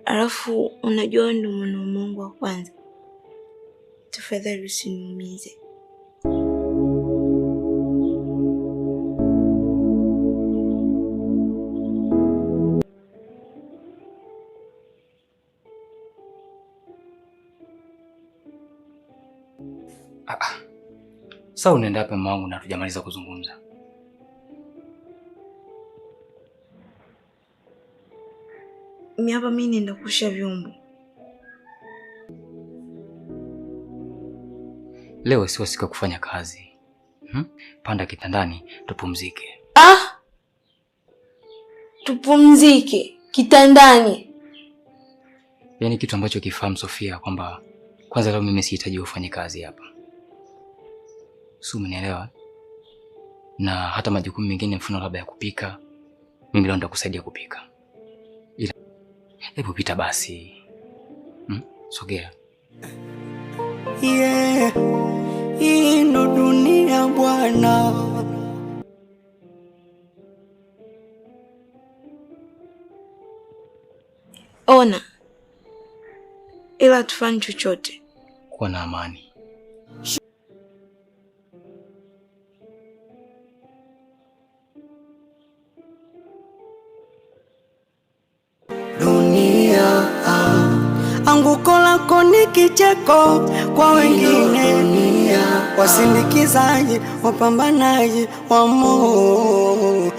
Alafu unajua ndo mwanaume wangu wa kwanza. Tafadhali usiniumize. Sasa unaenda hapa mama wangu na tujamaliza kuzungumza? Mimi nenda kuosha vyombo. Leo sio siku ya kufanya kazi. Panda kitandani tupumzike. Tupumzike kitandani? Yaani kitu ambacho kifahamu Sofia kwamba kwanza leo mimi sihitaji ufanye kazi hapa. Si umenielewa? Na hata majukumu mengine mfano labda ya kupika, mimi leo nitakusaidia kupika. Ila hebu pita basi. Sogea. Hii ndo dunia bwana. Ona. Ila tufanye chochote. Kuwa na amani. Anguko lako ni kicheko kwa wengine, wasindikizaji, wapambanaji wa Mungu.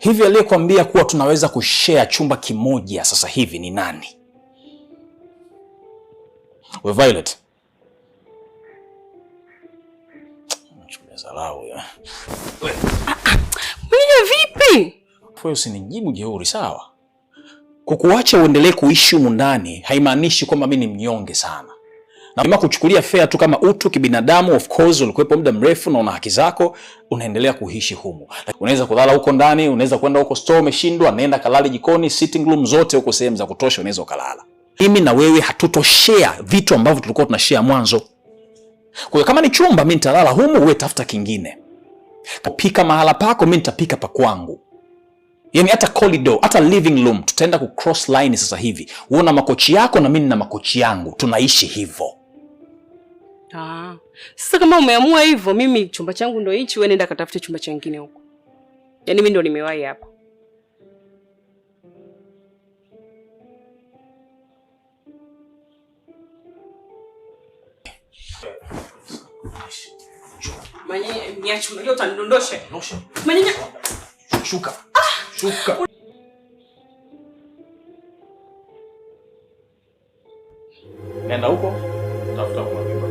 Hivi aliyekwambia kuwa tunaweza kushare chumba kimoja sasa hivi ni nani? We Violet. Zalau ya. Mwenye vipi? Wewe usinijibu jeuri, sawa? Kukuacha uendelee kuishi humu ndani haimaanishi kwamba mimi ni mnyonge sana. Na kama kuchukulia fair tu kama utu kibinadamu, of course ulikuwepo muda mrefu na una haki zako, unaendelea kuishi humu. Unaweza kulala huko ndani, unaweza kwenda huko store umeshindwa, nenda kalale jikoni, sitting room zote huko sehemu za kutosha unaweza kulala. Mimi na wewe hatutoshare vitu ambavyo tulikuwa tunashare mwanzo. Kwa hiyo kama ni chumba mimi nitalala humu, wewe tafuta kingine. Kupika mahala pako, mimi nitapika pa kwangu. Yaani hata corridor, hata living room tutaenda ku cross line sasa hivi. Wewe una makochi yako na mimi nina makochi yangu. Tunaishi hivyo. Sasa kama umeamua hivyo, mimi chumba changu ndio hichi, wewe nenda katafute chumba kingine huko. Yaani mimi ndio nimewahi hapa. Manye niache, unajua utanidondosha. Manye shuka. Shuka. Nenda huko, tafuta kwa nyumba.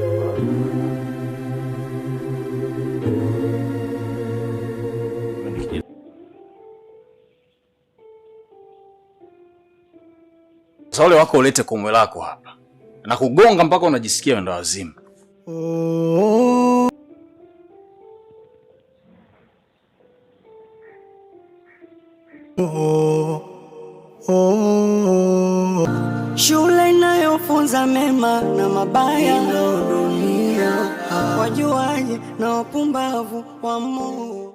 Sasa wale wako ulete komwe lako hapa. Na kugonga mpaka unajisikia wenda wazimu. Shule inayofunza mema na mabaya, dunia wajuaji na wapumbavu wa Mungu.